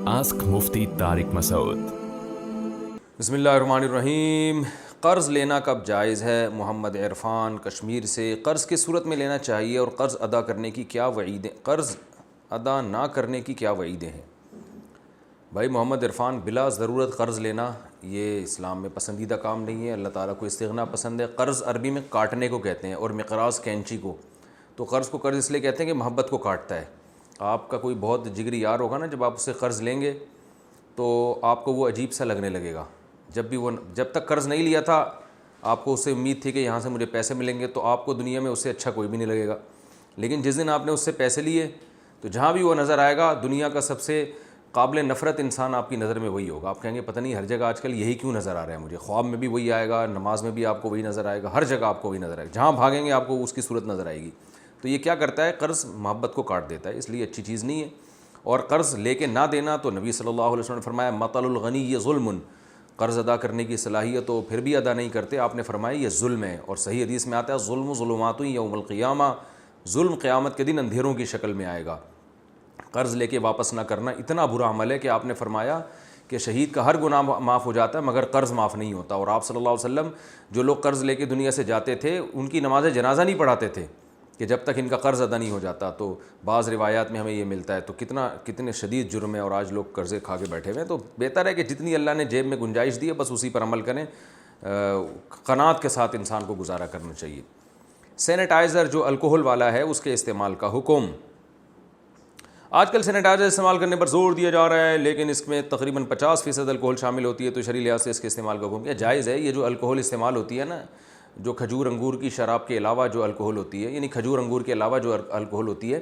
Ask Mufti Tariq Masoud. بسم اللہ الرحمن الرحیم. قرض لینا کب جائز ہے؟ محمد عرفان کشمیر سے. قرض کس صورت میں لینا چاہیے اور قرض ادا کرنے کی کیا وعیدیں، قرض ادا نہ کرنے کی کیا وعیدیں ہیں؟ بھائی محمد عرفان، بلا ضرورت قرض لینا یہ اسلام میں پسندیدہ کام نہیں ہے. اللہ تعالیٰ کو استغنا پسند ہے. قرض عربی میں کاٹنے کو کہتے ہیں اور مقراض کینچی کو. تو قرض کو قرض اس لیے کہتے ہیں کہ محبت کو کاٹتا ہے. آپ کا کوئی بہت جگری یار ہوگا نا، جب آپ اس سے قرض لیں گے تو آپ کو وہ عجیب سا لگنے لگے گا. جب تک قرض نہیں لیا تھا آپ کو اس سے امید تھی کہ یہاں سے مجھے پیسے ملیں گے، تو آپ کو دنیا میں اس سے اچھا کوئی بھی نہیں لگے گا. لیکن جس دن آپ نے اس سے پیسے لیے تو جہاں بھی وہ نظر آئے گا، دنیا کا سب سے قابل نفرت انسان آپ کی نظر میں وہی ہوگا. آپ کہیں گے پتہ نہیں ہر جگہ آج کل یہی کیوں نظر آ رہا ہے مجھے. خواب میں بھی وہی آئے گا، نماز میں بھی آپ کو وہی نظر آئے گا، ہر جگہ آپ کو وہی نظر آئے گا. جہاں بھاگیں گے آپ کو اس کی صورت نظر آئے گی. تو یہ کیا کرتا ہے؟ قرض محبت کو کاٹ دیتا ہے، اس لیے اچھی چیز نہیں ہے. اور قرض لے کے نہ دینا تو نبی صلی اللہ علیہ وسلم نے فرمایا مطل الغنی یہ ظلم. قرض ادا کرنے کی صلاحیت ہو پھر بھی ادا نہیں کرتے، آپ نے فرمایا یہ ظلم ہے. اور صحیح حدیث میں آتا ہے ظلم ظلمات یوم القیامہ، ظلم قیامت کے دن اندھیروں کی شکل میں آئے گا. قرض لے کے واپس نہ کرنا اتنا برا عمل ہے کہ آپ نے فرمایا کہ شہید کا ہر گناہ معاف ہو جاتا ہے مگر قرض معاف نہیں ہوتا. اور آپ صلی اللہ علیہ وسلم جو لوگ قرض لے کے دنیا سے جاتے تھے ان کی نماز جنازہ نہیں پڑھاتے تھے کہ جب تک ان کا قرض ادا نہیں ہو جاتا. تو بعض روایات میں ہمیں یہ ملتا ہے. تو کتنے شدید جرم ہے، اور آج لوگ قرضے کھا کے بیٹھے ہوئے ہیں. تو بہتر ہے کہ جتنی اللہ نے جیب میں گنجائش دی ہے بس اسی پر عمل کریں. قناعت کے ساتھ انسان کو گزارا کرنا چاہیے. سینیٹائزر جو الکوہل والا ہے اس کے استعمال کا حکم. آج کل سینیٹائزر استعمال کرنے پر زور دیا جا رہا ہے، لیکن اس میں تقریباً 50% الکوہل شامل ہوتی ہے. تو شرعی لحاظ سے اس کے استعمال کا حکم کیا جائز ہے. یہ جو الکوہل استعمال ہوتی ہے نا، جو کھجور انگور کی شراب کے علاوہ جو الکوہل ہوتی ہے، یعنی کھجور انگور کے علاوہ جو الکوہل ہوتی ہے،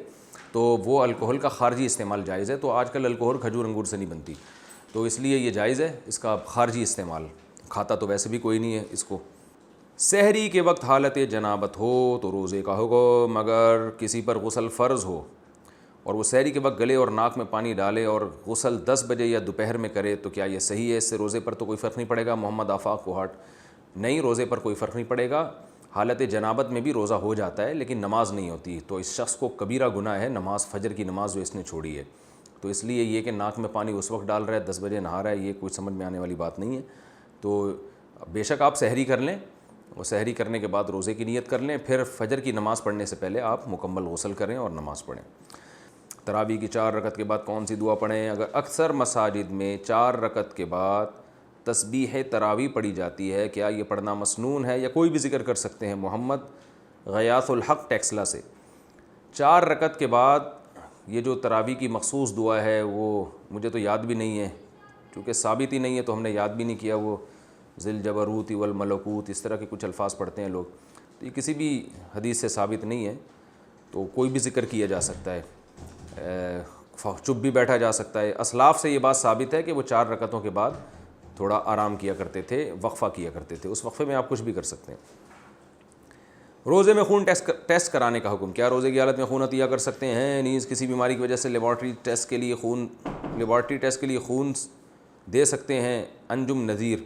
تو وہ الکوہل کا خارجی استعمال جائز ہے. تو آج کل الکوہل کھجور انگور سے نہیں بنتی، تو اس لیے یہ جائز ہے اس کا خارجی استعمال. کھاتا تو ویسے بھی کوئی نہیں ہے اس کو. سحری کے وقت حالت جنابت ہو تو روزے کا حکم. اگر کسی پر غسل فرض ہو اور وہ سحری کے وقت گلے اور ناک میں پانی ڈالے اور غسل 10 بجے یا دوپہر میں کرے تو کیا یہ صحیح ہے؟ اس سے روزے پر تو کوئی فرق نہیں پڑے گا. محمد آفاق کوہاٹ. نہیں، روزے پر کوئی فرق نہیں پڑے گا. حالت جنابت میں بھی روزہ ہو جاتا ہے لیکن نماز نہیں ہوتی. تو اس شخص کو کبیرہ گناہ ہے نماز، فجر کی نماز جو اس نے چھوڑی ہے. تو اس لیے یہ کہ ناک میں پانی اس وقت ڈال رہا ہے، 10 بجے نہا رہا ہے، یہ کوئی سمجھ میں آنے والی بات نہیں ہے. تو بے شک آپ سحری کر لیں، اور سحری کرنے کے بعد روزے کی نیت کر لیں، پھر فجر کی نماز پڑھنے سے پہلے آپ مکمل غسل کریں اور نماز پڑھیں. تراویح کی 4 رکعت کے بعد کون سی دعا پڑھیں؟ اگر اکثر مساجد میں 4 رکعت کے بعد تسبیح تراویح پڑھی جاتی ہے، کیا یہ پڑھنا مسنون ہے یا کوئی بھی ذکر کر سکتے ہیں؟ محمد غیاث الحق ٹیکسلا سے. 4 رکعت کے بعد یہ جو تراویح کی مخصوص دعا ہے وہ مجھے تو یاد بھی نہیں ہے، چونکہ ثابت ہی نہیں ہے تو ہم نے یاد بھی نہیں کیا. وہ ذل جبروت والملکوت اس طرح کے کچھ الفاظ پڑھتے ہیں لوگ، تو یہ کسی بھی حدیث سے ثابت نہیں ہے. تو کوئی بھی ذکر کیا جا سکتا ہے، چپ بھی بیٹھا جا سکتا ہے. اسلاف سے یہ بات ثابت ہے کہ وہ 4 رکعتوں کے بعد تھوڑا آرام کیا کرتے تھے، وقفہ کیا کرتے تھے. اس وقفے میں آپ کچھ بھی کر سکتے ہیں. روزے میں خون ٹیسٹ کرانے کا حکم. کیا روزے کی حالت میں خون عطیہ کر سکتے ہیں؟ نیز کسی بیماری کی وجہ سے لیبارٹری ٹیسٹ کے لیے خون دے سکتے ہیں؟ انجم نذیر.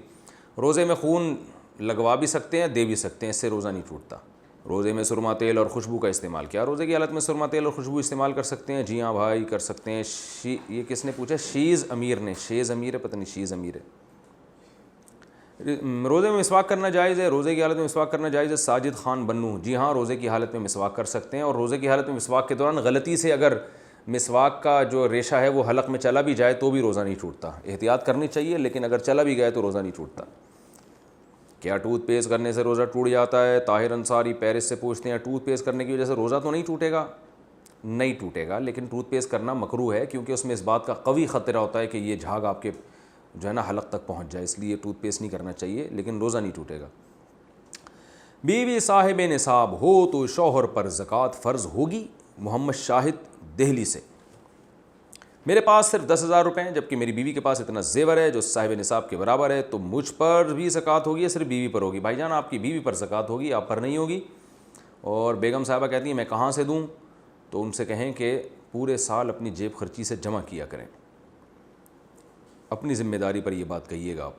روزے میں خون لگوا بھی سکتے ہیں، دے بھی سکتے ہیں، اس سے روزہ نہیں ٹوٹتا. روزے میں سرما تیل اور خوشبو کا استعمال. کیا روزے کی حالت میں سرما تیل اور خوشبو استعمال کر سکتے ہیں؟ جی ہاں بھائی کر سکتے ہیں. یہ کس نے پوچھا؟ شیز امیر نے. شیز امیر ہے، پتہ نہیں شیز امیر ہے. روزے میں مسواک کرنا جائز ہے؟ روزے کی حالت میں مسواک کرنا جائز ہے؟ ساجد خان بنو. جی ہاں روزے کی حالت میں مسواک کر سکتے ہیں. اور روزے کی حالت میں مسواک کے دوران غلطی سے اگر مسواک کا جو ریشہ ہے وہ حلق میں چلا بھی جائے تو بھی روزہ نہیں ٹوٹتا. احتیاط کرنی چاہیے، لیکن اگر چلا بھی گیا تو روزہ نہیں ٹوٹتا. کیا ٹوتھ پیسٹ کرنے سے روزہ ٹوٹ جاتا ہے؟ طاہر انصاری پیرس سے پوچھتے ہیں. ٹوتھ پیسٹ کرنے کی وجہ سے روزہ تو نہیں ٹوٹے گا، نہیں ٹوٹے گا، لیکن ٹوتھ پیسٹ کرنا مکروہ ہے کیونکہ اس میں اس بات کا قوی خطرہ ہوتا ہے کہ یہ جھاگ آپ کے جو ہے نا حلق تک پہنچ جائے، اس لیے ٹوتھ پیسٹ نہیں کرنا چاہیے، لیکن روزہ نہیں ٹوٹے گا. بیوی صاحب نصاب ہو تو شوہر پر زکوٰۃ فرض ہوگی. محمد شاہد دہلی سے. میرے پاس صرف 10,000 روپے ہیں جبکہ میری بیوی کے پاس اتنا زیور ہے جو صاحب نصاب کے برابر ہے، تو مجھ پر بھی زکوٰۃ ہوگی یا صرف بیوی پر ہوگی؟ بھائی جان آپ کی بیوی پر زکوٰۃ ہوگی، آپ پر نہیں ہوگی. اور بیگم صاحبہ کہتی ہیں میں کہاں سے دوں؟ تو ان سے کہیں کہ پورے سال اپنی جیب خرچی سے جمع کیا کریں، اپنی ذمہ داری پر یہ بات کہیے گا آپ.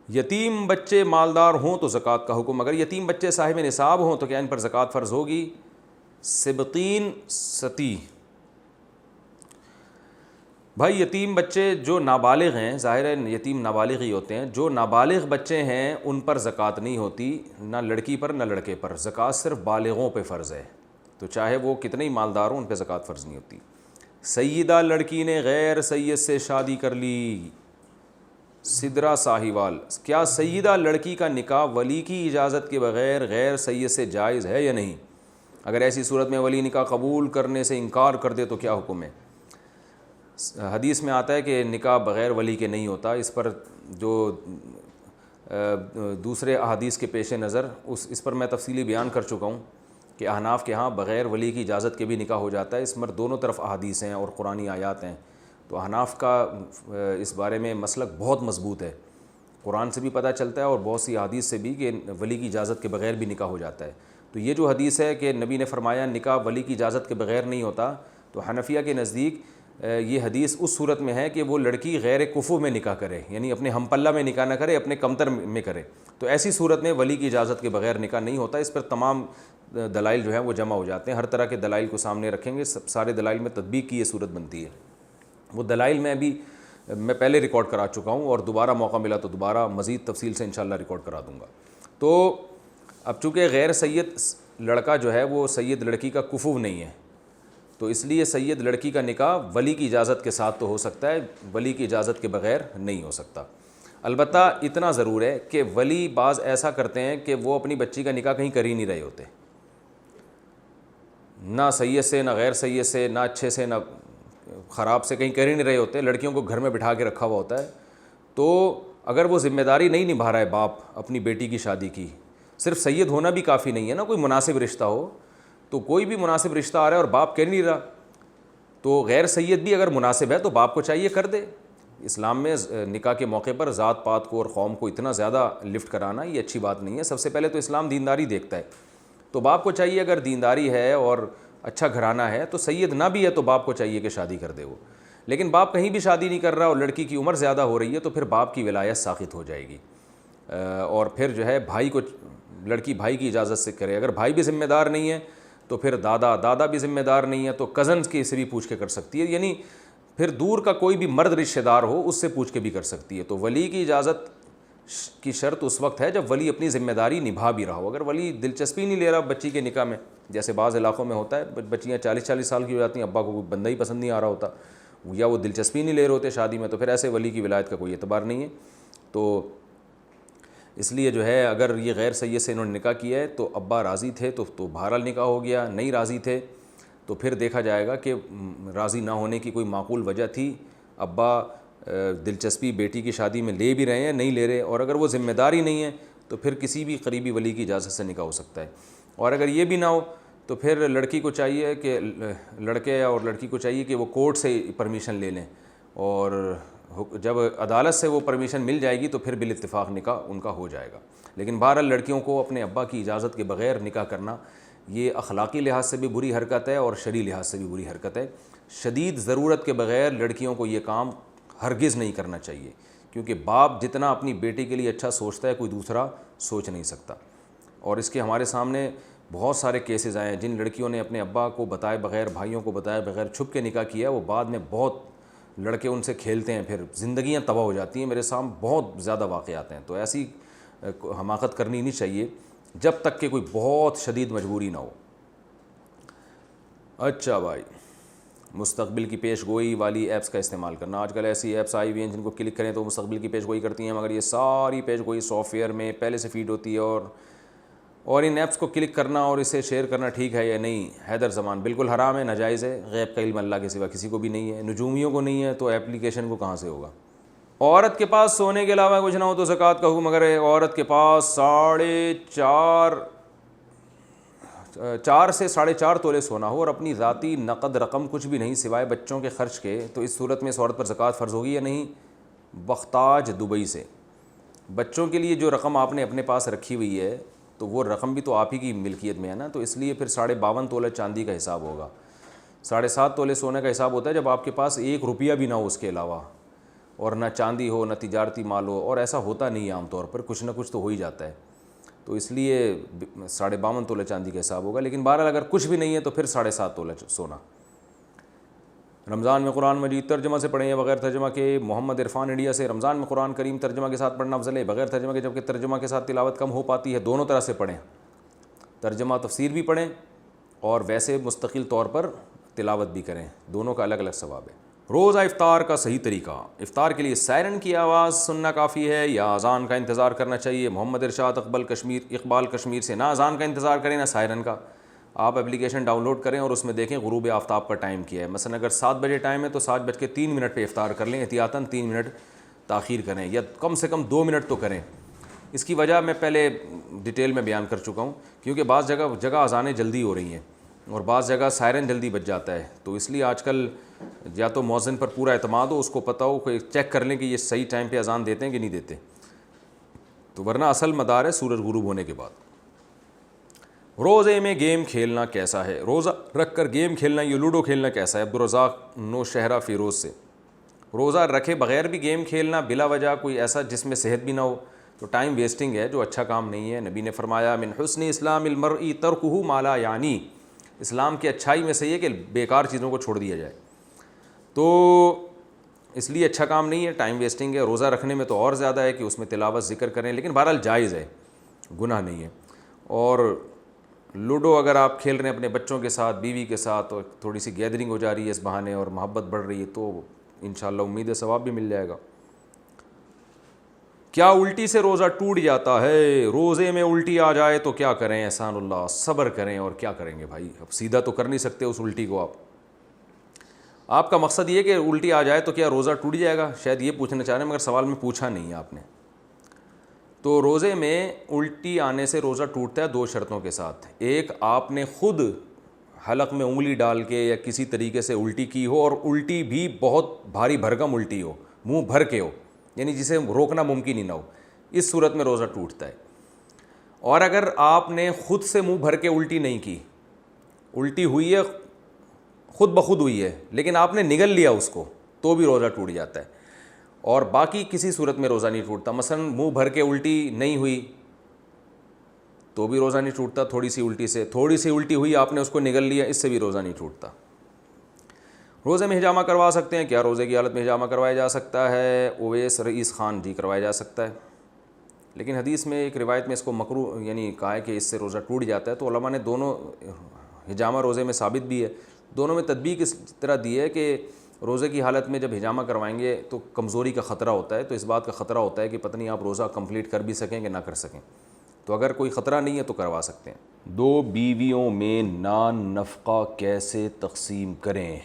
یتیم بچے مالدار ہوں تو زکوٰۃ کا حکم. اگر یتیم بچے صاحب نصاب ہوں تو کیا ان پر زکوٰۃ فرض ہوگی؟ سبطین ستی. بھائی یتیم بچے جو نابالغ ہیں، ظاہر ہے یتیم نابالغ ہی ہوتے ہیں، جو نابالغ بچے ہیں ان پر زکوٰۃ نہیں ہوتی، نہ لڑکی پر نہ لڑکے پر، زکوٰۃ صرف بالغوں پہ فرض ہے، تو چاہے وہ کتنے ہی مالدار ہوں ان پہ زکوٰۃ فرض نہیں ہوتی۔ سیدہ لڑکی نے غیر سید سے شادی کر لی، سدرا ساہیوال، کیا سیدہ لڑکی کا نکاح ولی کی اجازت کے بغیر غیر سید سے جائز ہے یا نہیں؟ اگر ایسی صورت میں ولی نکاح قبول کرنے سے انکار کر دے تو کیا حکم ہے؟ حدیث میں آتا ہے کہ نکاح بغیر ولی کے نہیں ہوتا، اس پر جو دوسرے احادیث کے پیش نظر اس پر میں تفصیلی بیان کر چکا ہوں کہ احناف کے ہاں بغیر ولی کی اجازت کے بھی نکاح ہو جاتا ہے، اس پر دونوں طرف احادیث ہیں اور قرآنی آیات ہیں، تو احناف کا اس بارے میں مسلک بہت مضبوط ہے، قرآن سے بھی پتہ چلتا ہے اور بہت سی احادیث سے بھی کہ ولی کی اجازت کے بغیر بھی نکاح ہو جاتا ہے۔ تو یہ جو حدیث ہے کہ نبی نے فرمایا نکاح ولی کی اجازت کے بغیر نہیں ہوتا، تو حنفیہ کے نزدیک یہ حدیث اس صورت میں ہے کہ وہ لڑکی غیر کفو میں نکاح کرے، یعنی اپنے ہم پلہ میں نکاح نہ کرے، اپنے کمتر میں کرے، تو ایسی صورت میں ولی کی اجازت کے بغیر نکاح نہیں ہوتا۔ اس پر تمام دلائل جو ہیں وہ جمع ہو جاتے ہیں، ہر طرح کے دلائل کو سامنے رکھیں گے، سارے دلائل میں تطبیق کی یہ صورت بنتی ہے۔ وہ دلائل میں پہلے ریکارڈ کرا چکا ہوں اور دوبارہ موقع ملا تو دوبارہ مزید تفصیل سے انشاءاللہ ریکارڈ کرا دوں گا۔ تو اب چونکہ غیر سید لڑکا جو ہے وہ سید لڑکی کا کفو نہیں ہے، تو اس لیے سید لڑکی کا نکاح ولی کی اجازت کے ساتھ تو ہو سکتا ہے، ولی کی اجازت کے بغیر نہیں ہو سکتا۔ البتہ اتنا ضرور ہے کہ ولی بعض ایسا کرتے ہیں کہ وہ اپنی بچی کا نکاح کہیں کر ہی نہیں رہے ہوتے، نہ سید سے نہ غیر سید سے، نہ اچھے سے نہ خراب سے، کہیں کر ہی نہیں رہے ہوتے، لڑکیوں کو گھر میں بٹھا کے رکھا ہوا ہوتا ہے۔ تو اگر وہ ذمہ داری نہیں نبھا رہا ہے باپ اپنی بیٹی کی شادی کی، صرف سید ہونا بھی کافی نہیں ہے نا، کوئی مناسب رشتہ ہو، تو کوئی بھی مناسب رشتہ آ رہا ہے اور باپ کر نہیں رہا، تو غیر سید بھی اگر مناسب ہے تو باپ کو چاہیے کر دے۔ اسلام میں نکاح کے موقع پر ذات پات کو اور قوم کو اتنا زیادہ لفٹ کرانا یہ اچھی بات نہیں ہے۔ سب سے پہلے تو اسلام دینداری دیکھتا ہے، تو باپ کو چاہیے اگر دینداری ہے اور اچھا گھرانہ ہے تو سید نہ بھی ہے تو باپ کو چاہیے کہ شادی کر دے وہ، لیکن باپ کہیں بھی شادی نہیں کر رہا اور لڑکی کی عمر زیادہ ہو رہی ہے تو پھر باپ کی ولایت ساقط ہو جائے گی، اور پھر جو ہے بھائی کو، لڑکی بھائی کی اجازت سے کرے، اگر بھائی بھی ذمہ دار نہیں ہے تو پھر دادا بھی ذمہ دار نہیں ہے تو کزنز کی سے بھی پوچھ کے کر سکتی ہے، یعنی پھر دور کا کوئی بھی مرد رشتہ دار ہو اس سے پوچھ کے بھی کر سکتی ہے۔ تو ولی کی اجازت کی شرط اس وقت ہے جب ولی اپنی ذمہ داری نبھا بھی رہا ہو، اگر ولی دلچسپی نہیں لے رہا بچی کے نکاح میں، جیسے بعض علاقوں میں ہوتا ہے بچیاں 40 سال کی ہو جاتی ہیں، ابا کو کوئی بندہ ہی پسند نہیں آ رہا ہوتا یا وہ دلچسپی نہیں لے رہے ہوتے شادی میں، تو پھر ایسے ولی کی ولایت کا کوئی اعتبار نہیں ہے۔ تو اس لیے جو ہے اگر یہ غیر سید سے انہوں نے نکاح کیا ہے تو ابا راضی تھے تو بہرحال نکاح ہو گیا، نہیں راضی تھے تو پھر دیکھا جائے گا کہ راضی نہ ہونے کی کوئی معقول وجہ تھی، ابا دلچسپی بیٹی کی شادی میں لے بھی رہے ہیں نہیں لے رہے، اور اگر وہ ذمہ داری نہیں ہے تو پھر کسی بھی قریبی ولی کی اجازت سے نکاح ہو سکتا ہے، اور اگر یہ بھی نہ ہو تو پھر لڑکی کو چاہیے کہ لڑکے اور لڑکی کو چاہیے کہ وہ کورٹ سے پرمیشن لے لیں، اور جب عدالت سے وہ پرمیشن مل جائے گی تو پھر بالاتفاق نکاح ان کا ہو جائے گا۔ لیکن بہرحال لڑکیوں کو اپنے ابا کی اجازت کے بغیر نکاح کرنا یہ اخلاقی لحاظ سے بھی بری حرکت ہے اور شرعی لحاظ سے بھی بری حرکت ہے۔ شدید ضرورت کے بغیر لڑکیوں کو یہ کام ہرگز نہیں کرنا چاہیے، کیونکہ باپ جتنا اپنی بیٹی کے لیے اچھا سوچتا ہے کوئی دوسرا سوچ نہیں سکتا، اور اس کے ہمارے سامنے بہت سارے کیسز آئے ہیں جن لڑکیوں نے اپنے ابا کو بتائے بغیر، بھائیوں کو بتائے بغیر چھپ کے نکاح کیا، وہ بعد میں بہت لڑکے ان سے کھیلتے ہیں، پھر زندگیاں تباہ ہو جاتی ہیں، میرے سامنے بہت زیادہ واقعات ہیں۔ تو ایسی حماقت کرنی نہیں چاہیے جب تک کہ کوئی بہت شدید مجبوری نہ ہو۔ اچھا بھائی، مستقبل کی پیش گوئی والی ایپس کا استعمال کرنا، آج کل ایسی ایپس آئی ہوئی ہیں جن کو کلک کریں تو مستقبل کی پیش گوئی کرتی ہیں، مگر یہ ساری پیش گوئی سافٹ ویئر میں پہلے سے فیڈ ہوتی ہے، اور ان ایپس کو کلک کرنا اور اسے شیئر کرنا ٹھیک ہے یا نہیں؟ حیدر زمان، بالکل حرام ہے، ناجائز ہے، غیب کا علم اللہ کے سوا کسی کو بھی نہیں ہے، نجومیوں کو نہیں ہے تو ایپلیکیشن کو کہاں سے ہوگا؟ عورت کے پاس سونے کے علاوہ کچھ نہ ہو تو زکوٰۃ کا حکم، اگر عورت کے پاس 4 سے 4.5 تولے سونا ہو اور اپنی ذاتی نقد رقم کچھ بھی نہیں سوائے بچوں کے خرچ کے، تو اس صورت میں اس عورت پر زکوٰۃ فرض ہوگی یا نہیں؟ بختاج دبئی سے، بچوں کے لیے جو رقم آپ نے اپنے پاس رکھی ہوئی ہے تو وہ رقم بھی تو آپ ہی کی ملکیت میں ہے نا، تو اس لیے پھر 52.5 تولے چاندی کا حساب ہوگا، 7.5 تولے سونے کا حساب ہوتا ہے جب آپ کے پاس 1 روپیہ بھی نہ ہو اس کے علاوہ، اور نہ چاندی ہو نہ تجارتی مال ہو، اور ایسا ہوتا نہیں ہے عام طور پر، کچھ نہ کچھ تو ہو ہی جاتا ہے، تو اس لیے 52.5 تولے چاندی کا حساب ہوگا، لیکن بہرحال اگر کچھ بھی نہیں ہے تو پھر 7.5 تولے سونا۔ رمضان میں قرآن مجید ترجمہ سے پڑھیں یا بغیر ترجمہ کے؟ محمد عرفان انڈیا سے، رمضان میں قرآن کریم ترجمہ کے ساتھ پڑھنا افضل ہے بغیر ترجمہ کے؟ جبکہ ترجمہ کے ساتھ تلاوت کم ہو پاتی ہے۔ دونوں طرح سے پڑھیں، ترجمہ تفسیر بھی پڑھیں اور ویسے مستقل طور پر تلاوت بھی کریں، دونوں کا الگ الگ ثواب ہے۔ روزہ افطار کا صحیح طریقہ، افطار کے لیے سائرن کی آواز سننا کافی ہے یا اذان کا انتظار کرنا چاہیے؟ محمد ارشاد اقبال کشمیر سے، نہ اذان کا انتظار کریں نہ سائرن کا۔ آپ اپلیکیشن ڈاؤن لوڈ کریں اور اس میں دیکھیں غروب آفتاب کا ٹائم کیا ہے۔ مثلا اگر 7 بجے ٹائم ہے تو 7:03 پہ افطار کر لیں، احتیاطاً 3 منٹ تاخیر کریں یا کم سے کم 2 منٹ تو کریں۔ اس کی وجہ میں پہلے ڈیٹیل میں بیان کر چکا ہوں، کیونکہ بعض جگہ اذانیں جلدی ہو رہی ہیں اور بعض جگہ سائرن جلدی بج جاتا ہے، تو اس لیے آج کل یا تو مؤذن پر پورا اعتماد ہو، اس کو پتہ ہو کہ چیک کر لیں کہ یہ صحیح ٹائم پہ اذان دیتے ہیں کہ نہیں دیتے، تو ورنہ اصل مدار ہے سورج غروب ہونے کے بعد۔ روزے میں گیم کھیلنا کیسا ہے؟ روزہ رکھ کر گیم کھیلنا یا لوڈو کھیلنا کیسا ہے؟ عبدالرزاق نوشہرہ فیروز سے۔ روزہ رکھے بغیر بھی گیم کھیلنا بلا وجہ کوئی ایسا جس میں صحت بھی نہ ہو تو ٹائم ویسٹنگ ہے، جو اچھا کام نہیں ہے۔ نبی نے فرمایا من حسن اسلام المرء ترکہ ما لا یعنی، اسلام کی اچھائی میں سے یہ کہ بیکار چیزوں کو چھوڑ دیا جائے، تو اس لیے اچھا کام نہیں ہے، ٹائم ویسٹنگ ہے۔ روزہ رکھنے میں تو اور زیادہ ہے کہ اس میں تلاوت ذکر کریں، لیکن بہرحال جائز ہے، گناہ نہیں ہے۔ اور لوڈو اگر آپ کھیل رہے ہیں اپنے بچوں کے ساتھ، بیوی کے ساتھ، اور تھوڑی سی گیدرنگ ہو جا رہی ہے اس بہانے اور محبت بڑھ رہی ہے، تو انشاءاللہ امید ہے ثواب بھی مل جائے گا۔ کیا الٹی سے روزہ ٹوٹ جاتا ہے؟ روزے میں الٹی آ جائے تو کیا کریں؟ احسان اللہ، صبر کریں، اور کیا کریں گے بھائی، اب سیدھا تو کر نہیں سکتے اس الٹی کو آپ کا مقصد یہ کہ الٹی آ جائے تو کیا روزہ ٹوٹ جائے گا، شاید یہ پوچھنا چاہ رہے ہیں، مگر سوال میں پوچھا نہیں ہے آپ نے۔ تو روزے میں الٹی آنے سے روزہ ٹوٹتا ہے 2 شرطوں کے ساتھ۔ ایک، آپ نے خود حلق میں انگلی ڈال کے یا کسی طریقے سے الٹی کی ہو، اور الٹی بھی بہت بھاری بھرکم الٹی ہو، منہ بھر کے ہو، یعنی جسے روکنا ممکن ہی نہ ہو، اس صورت میں روزہ ٹوٹتا ہے۔ اور اگر آپ نے خود سے منہ بھر کے الٹی نہیں کی، الٹی ہوئی ہے خود بخود ہوئی ہے لیکن آپ نے نگل لیا اس کو، تو بھی روزہ ٹوٹ جاتا ہے۔ اور باقی کسی صورت میں روزہ نہیں ٹوٹتا، مثلا منہ بھر کے الٹی نہیں ہوئی تو بھی روزہ نہیں ٹوٹتا، تھوڑی سی الٹی ہوئی آپ نے اس کو نگل لیا، اس سے بھی روزہ نہیں ٹوٹتا۔ روزے میں حجامہ کروا سکتے ہیں کیا؟ روزے کی حالت میں حجامہ کروایا جا سکتا ہے؟ اویس رئیس خان، جی کروایا جا سکتا ہے، لیکن حدیث میں ایک روایت میں اس کو مکروہ یعنی کہا ہے کہ اس سے روزہ ٹوٹ جاتا ہے، تو علماء نے دونوں حجامہ روزے میں ثابت بھی ہے، دونوں میں تطبیق اس طرح دی ہے کہ روزے کی حالت میں جب حجامہ کروائیں گے تو کمزوری کا خطرہ ہوتا ہے، تو اس بات کا خطرہ ہوتا ہے کہ پتہ نہیں آپ روزہ کمپلیٹ کر بھی سکیں کہ نہ کر سکیں، تو اگر کوئی خطرہ نہیں ہے تو کروا سکتے ہیں۔ 2 بیویوں میں نان نفقہ کیسے تقسیم کریں؟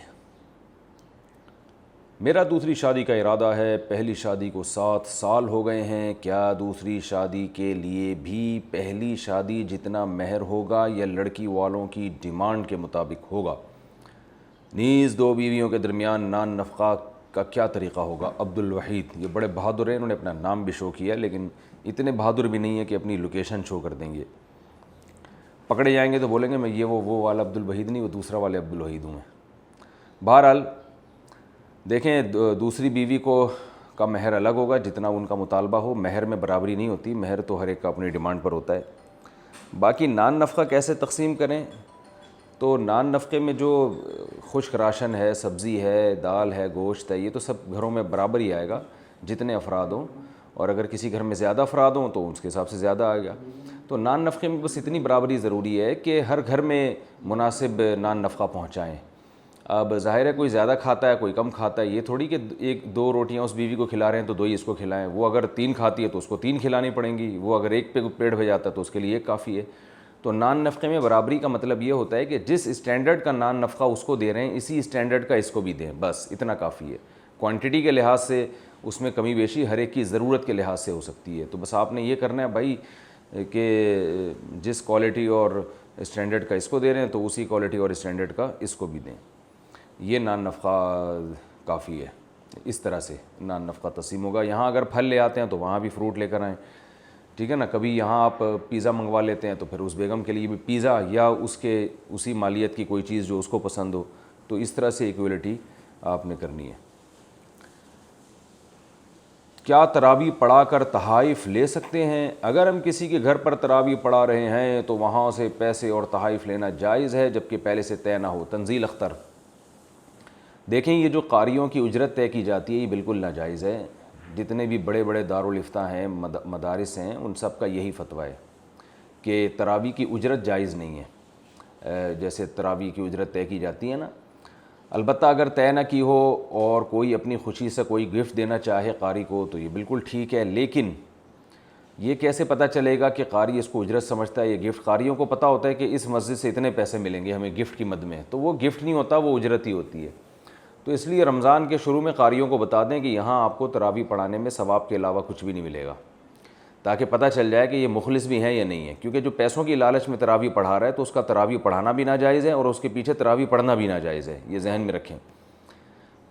میرا دوسری شادی کا ارادہ ہے، پہلی شادی کو 7 سال ہو گئے ہیں، کیا دوسری شادی کے لیے بھی پہلی شادی جتنا مہر ہوگا یا لڑکی والوں کی ڈیمانڈ کے مطابق ہوگا؟ نیز 2 بیویوں کے درمیان نان نفقہ کا کیا طریقہ ہوگا؟ عبدالوحید، یہ بڑے بہادر ہیں، انہوں نے اپنا نام بھی شو کیا، لیکن اتنے بہادر بھی نہیں ہے کہ اپنی لوکیشن شو کر دیں گے، پکڑے جائیں گے تو بولیں گے میں یہ وہ والا عبدالوحید نہیں، وہ دوسرا والے عبدالوحید ہوں میں۔ بہرحال دیکھیں، دوسری بیوی کا مہر الگ ہوگا جتنا ان کا مطالبہ ہو، مہر میں برابری نہیں ہوتی، مہر تو ہر ایک کا اپنی ڈیمانڈ پر ہوتا ہے۔ باقی نان نفقہ کیسے تقسیم کریں؟ تو نان نفقے میں جو خشک راشن ہے، سبزی ہے، دال ہے، گوشت ہے، یہ تو سب گھروں میں برابر ہی آئے گا جتنے افراد ہوں، اور اگر کسی گھر میں زیادہ افراد ہوں تو اس کے حساب سے زیادہ آئے گا۔ تو نان نفقے میں بس اتنی برابری ضروری ہے کہ ہر گھر میں مناسب نان نفقہ پہنچائیں۔ اب ظاہر ہے کوئی زیادہ کھاتا ہے کوئی کم کھاتا ہے، یہ تھوڑی کہ 1-2 روٹیاں اس بیوی کو کھلا رہے ہیں تو 2 ہی اس کو کھلائیں، وہ اگر 3 کھاتی ہے تو اس کو 3 کھلانی پڑیں گی، وہ اگر 1 پہ پیٹ بھر جاتا ہے تو اس کے لیے 1 کافی ہے۔ تو نان نفقے میں برابری کا مطلب یہ ہوتا ہے کہ جس اسٹینڈرڈ کا نان نفقہ اس کو دے رہے ہیں اسی اسٹینڈرڈ کا اس کو بھی دیں، بس اتنا کافی ہے۔ کوانٹٹی کے لحاظ سے اس میں کمی بیشی ہر ایک کی ضرورت کے لحاظ سے ہو سکتی ہے، تو بس آپ نے یہ کرنا ہے بھائی کہ جس کوالٹی اور اسٹینڈرڈ کا اس کو دے رہے ہیں تو اسی کوالٹی اور اسٹینڈرڈ کا اس کو بھی دیں، یہ نان نفقہ کافی ہے۔ اس طرح سے نان نفقہ تقسیم ہوگا۔ یہاں اگر پھل لے آتے ہیں تو وہاں بھی فروٹ لے کر آئیں، ٹھیک ہے نا، کبھی یہاں آپ پیزا منگوا لیتے ہیں تو پھر اس بیگم کے لیے بھی پیزا یا اسی مالیت کی کوئی چیز جو اس کو پسند ہو، تو اس طرح سے ایکویلٹی آپ نے کرنی ہے۔ کیا تراویح پڑھا کر تحائف لے سکتے ہیں؟ اگر ہم کسی کے گھر پر تراویح پڑھا رہے ہیں تو وہاں سے پیسے اور تحائف لینا جائز ہے جبکہ پہلے سے طے نہ ہو۔ تنزیل اختر، دیکھیں یہ جو قاریوں کی اجرت طے کی جاتی ہے یہ بالکل ناجائز ہے. جتنے بھی بڑے بڑے دارالافتاء ہیں مدارس ہیں ان سب کا یہی فتویٰ ہے کہ تراویح کی اجرت جائز نہیں ہے. جیسے تراویح کی اجرت طے کی جاتی ہے نا, البتہ اگر طے نہ کی ہو اور کوئی اپنی خوشی سے کوئی گفٹ دینا چاہے قاری کو تو یہ بالکل ٹھیک ہے. لیکن یہ کیسے پتہ چلے گا کہ قاری اس کو اجرت سمجھتا ہے؟ یہ گفٹ قاریوں کو پتہ ہوتا ہے کہ اس مسجد سے اتنے پیسے ملیں گے ہمیں گفٹ کی مد میں, تو وہ گفٹ نہیں ہوتا, وہ اجرت ہی ہوتی ہے. تو اس لیے رمضان کے شروع میں قاریوں کو بتا دیں کہ یہاں آپ کو تراویح پڑھانے میں ثواب کے علاوہ کچھ بھی نہیں ملے گا, تاکہ پتہ چل جائے کہ یہ مخلص بھی ہیں یا نہیں ہے. کیونکہ جو پیسوں کی لالچ میں تراویح پڑھا رہا ہے تو اس کا تراویح پڑھانا بھی ناجائز ہے اور اس کے پیچھے تراویح پڑھنا بھی ناجائز ہے, یہ ذہن میں رکھیں.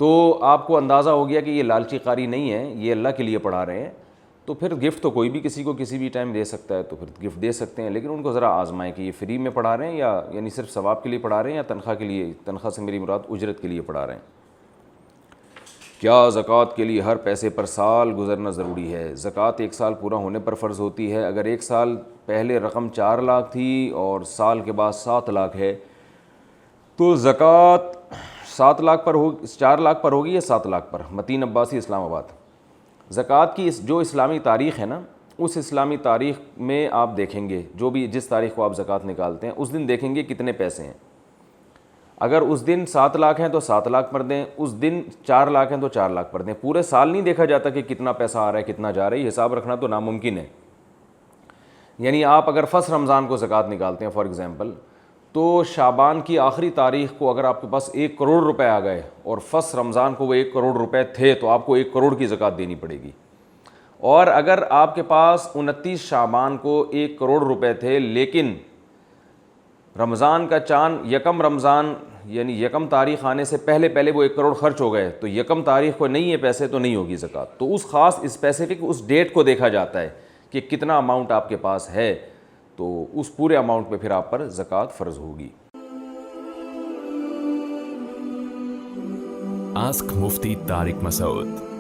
تو آپ کو اندازہ ہو گیا کہ یہ لالچی قاری نہیں ہے, یہ اللہ کے لیے پڑھا رہے ہیں, تو پھر گفٹ تو کوئی بھی کسی کو کسی بھی ٹائم دے سکتا ہے, تو پھر گفٹ دے سکتے ہیں. لیکن ان کو ذرا آزمائیں کہ یہ فری میں پڑھا رہے ہیں یا یعنی صرف ثواب کے لیے پڑھا رہے ہیں یا تنخواہ کے لیے, تنخواہ سے میری مراد اجرت کے لیے پڑھا رہے ہیں. کیا زکوٰۃ کے لیے ہر پیسے پر سال گزرنا ضروری ہے؟ زکوٰۃ 1 سال پورا ہونے پر فرض ہوتی ہے. اگر 1 سال پہلے رقم 4 لاکھ تھی اور سال کے بعد 7 لاکھ ہے تو زکوٰۃ 7 لاکھ پر 4 لاکھ پر ہوگی یا 7 لاکھ پر؟ متین عباسی, اسلام آباد. زکوٰۃ کی جو اسلامی تاریخ ہے نا, اس اسلامی تاریخ میں آپ دیکھیں گے جو بھی جس تاریخ کو آپ زکوٰۃ نکالتے ہیں اس دن دیکھیں گے کتنے پیسے ہیں. اگر اس دن 7 لاکھ ہیں تو 7 لاکھ پر دیں, اس دن 4 لاکھ ہیں تو 4 لاکھ پر دیں. پورے سال نہیں دیکھا جاتا کہ کتنا پیسہ آ رہا ہے کتنا جا رہا ہے, یہ حساب رکھنا تو ناممکن ہے. یعنی آپ اگر فرسٹ رمضان کو زکوٰۃ نکالتے ہیں فار ایگزامپل, تو شعبان کی آخری تاریخ کو اگر آپ کے پاس 1 کروڑ روپے آ گئے اور فرسٹ رمضان کو وہ 1 کروڑ روپے تھے تو آپ کو 1 کروڑ کی زکوٰۃ دینی پڑے گی. اور اگر آپ کے پاس 29 شعبان کو 1 کروڑ روپے تھے لیکن رمضان کا چاند یکم رمضان یعنی یکم تاریخ آنے سے پہلے وہ 1 کروڑ خرچ ہو گئے تو یکم تاریخ کو نہیں ہے پیسے تو نہیں ہوگی زکوٰۃ. تو اس خاص اسپیسیفک اس ڈیٹ کو دیکھا جاتا ہے کہ کتنا اماؤنٹ آپ کے پاس ہے, تو اس پورے اماؤنٹ پہ پھر آپ پر زکوٰۃ فرض ہوگی. آسک مفتی طارق مسعود.